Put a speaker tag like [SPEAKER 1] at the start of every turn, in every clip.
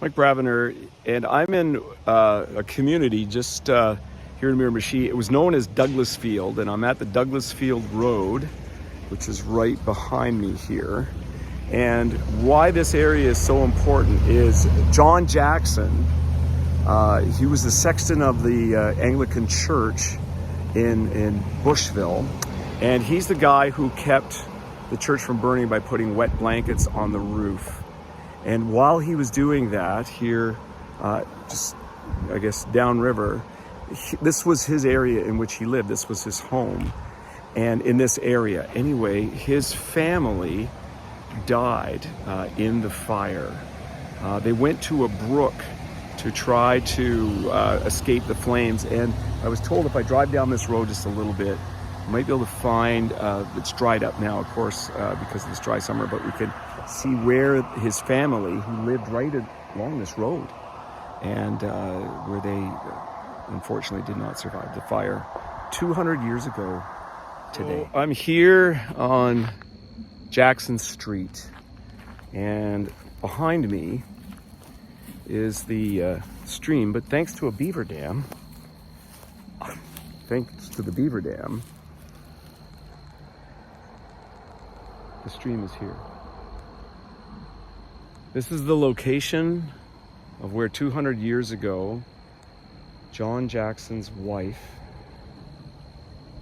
[SPEAKER 1] Mike Braviner, and I'm in a community just here in Miramichi. It was known as Douglas Field, and I'm at the Douglas Field Road, which is right behind me here. And why this area is so important is John Jackson. He was the sexton of the Anglican Church in Bushville, and he's the guy who kept the church from burning by putting wet blankets on the roof. And while he was doing that here, just I guess downriver, this was his area in which he lived. This was his home. And in this area, anyway, his family died in the fire. They went to a brook to try to escape the flames. And I was told if I drive down this road just a little bit, I might be able to find, it's dried up now, of course, because of this dry summer, but we could see where his family, who lived right along this road, and where they unfortunately did not survive the fire 200 years ago today. So I'm here on Jackson Street, and behind me is the stream, but thanks to a beaver dam, the stream is here. This is the location of where 200 years ago, John Jackson's wife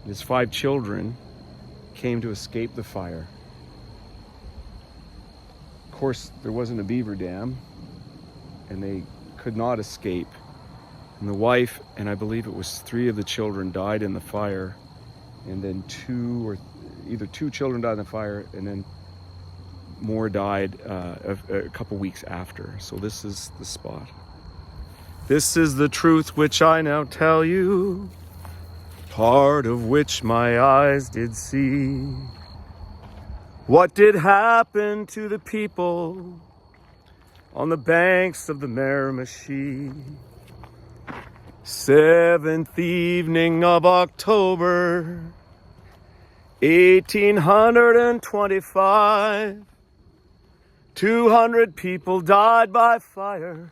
[SPEAKER 1] and his 5 children came to escape the fire. Of course, there wasn't a beaver dam, and they could not escape. And the wife, and I believe it was 3 of the children, died in the fire, and then either 2 children died in the fire, and then more died a couple weeks after. So this is the spot. This is the truth which I now tell you, part of which my eyes did see. What did happen to the people on the banks of the Miramichi? 7th evening of October, 1825. 200 people died by fire.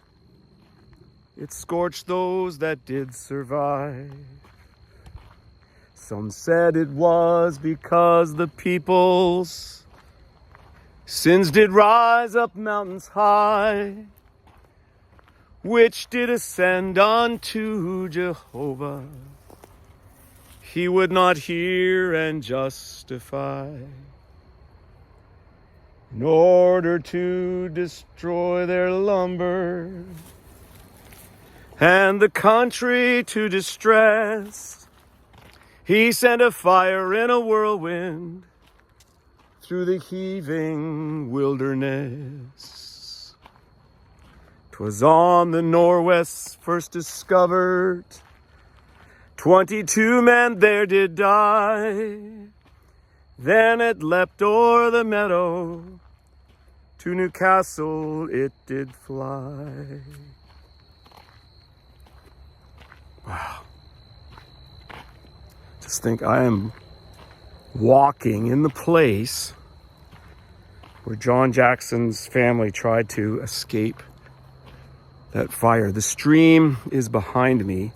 [SPEAKER 1] It scorched those that did survive. Some said it was because the people's sins did rise up mountains high, which did ascend unto Jehovah. He would not hear and justify. In order to destroy their lumber and the country to distress, he sent a fire in a whirlwind through the heaving wilderness. 'Twas on the Norwest first discovered, 22 men there did die. Then it leapt o'er the meadow, to Newcastle it did fly. Wow. Just think I am walking in the place where John Jackson's family tried to escape that fire. The stream is behind me.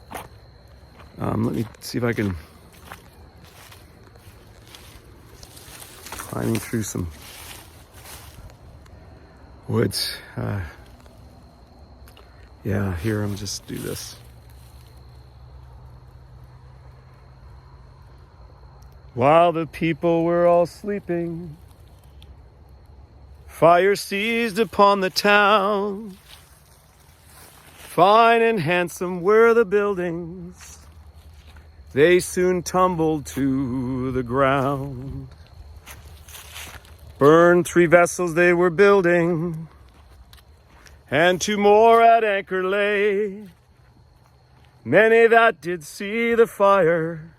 [SPEAKER 1] Let me see if I can climbing through some woods. Yeah, here I'm just do this. While the people were all sleeping, fire seized upon the town. Fine and handsome were the buildings, they soon tumbled to the ground. Burned 3 vessels they were building, and 2 more at anchor lay. Many that did see the fire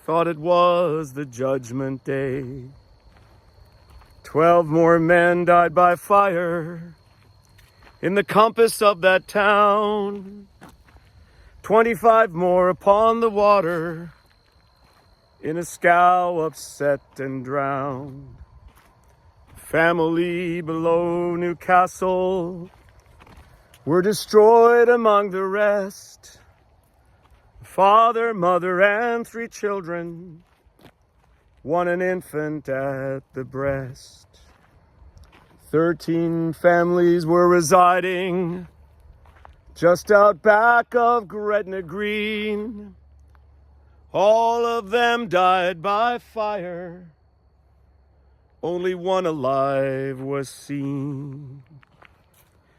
[SPEAKER 1] thought it was the judgment day. 12 more men died by fire in the compass of that town. 25 more upon the water, in a scow upset and drowned. Family below Newcastle were destroyed among the rest. Father, mother, and 3 children, one an infant at the breast. 13 families were residing just out back of Gretna Green. All of them died by fire. Only one alive was seen.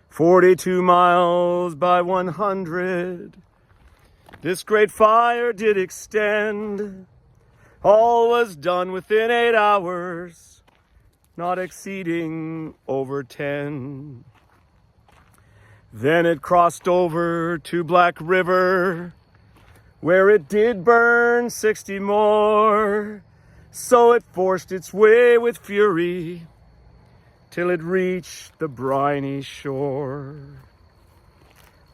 [SPEAKER 1] 42 miles by 100, this great fire did extend. All was done within 8 hours, not exceeding over 10. Then it crossed over to Black River, where it did burn 60 more. So it forced its way with fury till it reached the briny shore.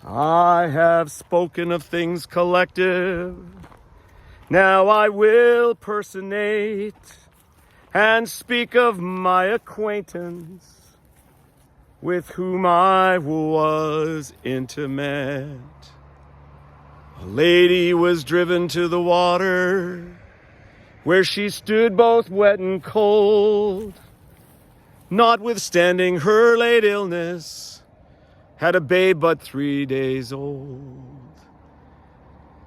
[SPEAKER 1] I have spoken of things collective, now I will personate and speak of my acquaintance with whom I was intimate. A lady was driven to the water, where she stood both wet and cold. Notwithstanding her late illness, had a babe but 3 days old.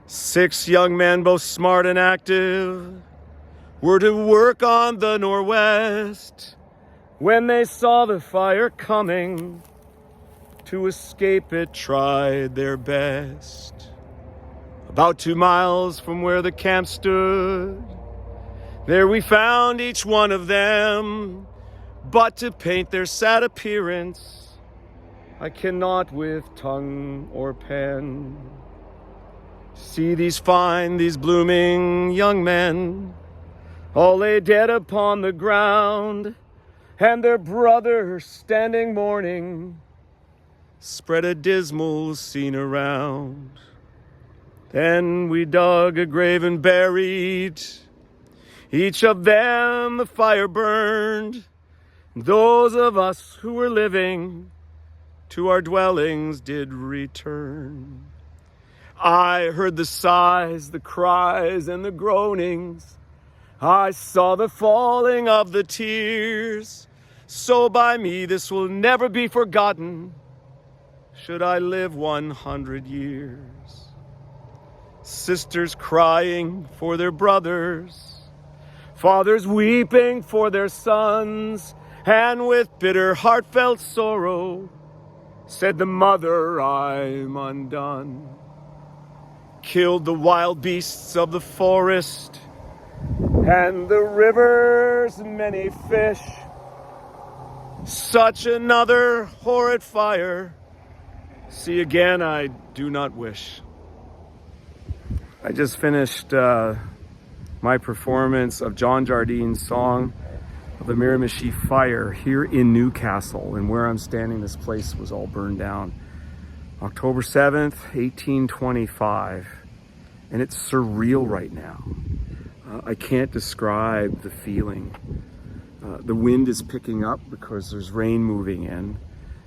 [SPEAKER 1] 6 young men, both smart and active, were to work on the northwest when they saw the fire coming. To escape it, tried their best. About 2 miles from where the camp stood, there we found each one of them. But to paint their sad appearance, I cannot with tongue or pen. See these fine, these blooming young men, all lay dead upon the ground, and their brother standing mourning spread a dismal scene around. Then we dug a grave and buried each of them. The fire burned. Those of us who were living to our dwellings did return. I heard the sighs, the cries, and the groanings. I saw the falling of the tears. So by me this will never be forgotten, should I live 100 years. Sisters crying for their brothers, fathers weeping for their sons, and with bitter heartfelt sorrow said the mother, I'm undone. Killed the wild beasts of the forest and the river's many fish. Such another horrid fire, see again I do not wish. I just finished my performance of John Jardine's song of the Miramichi Fire here in Newcastle, and where I'm standing, this place was all burned down. October 7th, 1825, and it's surreal right now. I can't describe the feeling. The wind is picking up because there's rain moving in.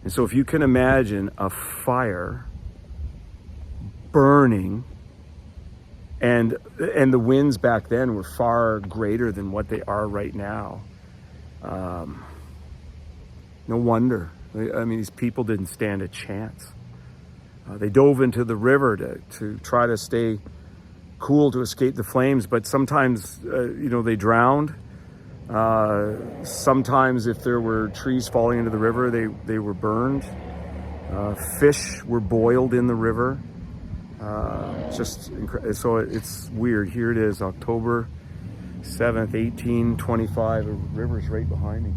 [SPEAKER 1] And so if you can imagine a fire burning, and the winds back then were far greater than what they are right now. No wonder. I mean, these people didn't stand a chance. They dove into the river to try to stay cool, to escape the flames, but sometimes, they drowned. Sometimes if there were trees falling into the river, they were burned. Fish were boiled in the river. So it's weird. Here it is, October 7th, 1825. The river's right behind me.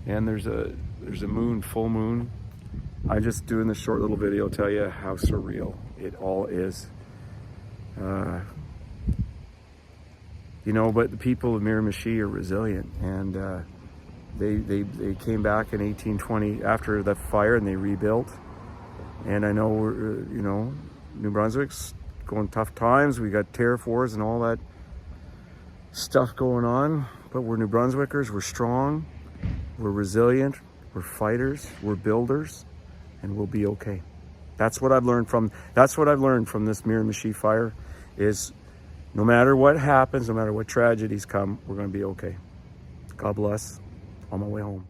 [SPEAKER 1] And there's a moon, full moon. I'm just doing this short little video to tell you how surreal it all is. But the people of Miramichi are resilient, and they came back in 1820 after the fire, and they rebuilt. And I know New Brunswick's going tough times. We got tariff wars and all that stuff going on, but we're New Brunswickers. We're strong, we're resilient, we're fighters, we're builders, and we'll be okay. That's what I've learned from this Miramichi fire is no matter what happens, no matter what tragedies come, we're going to be okay. God bless. On my way home.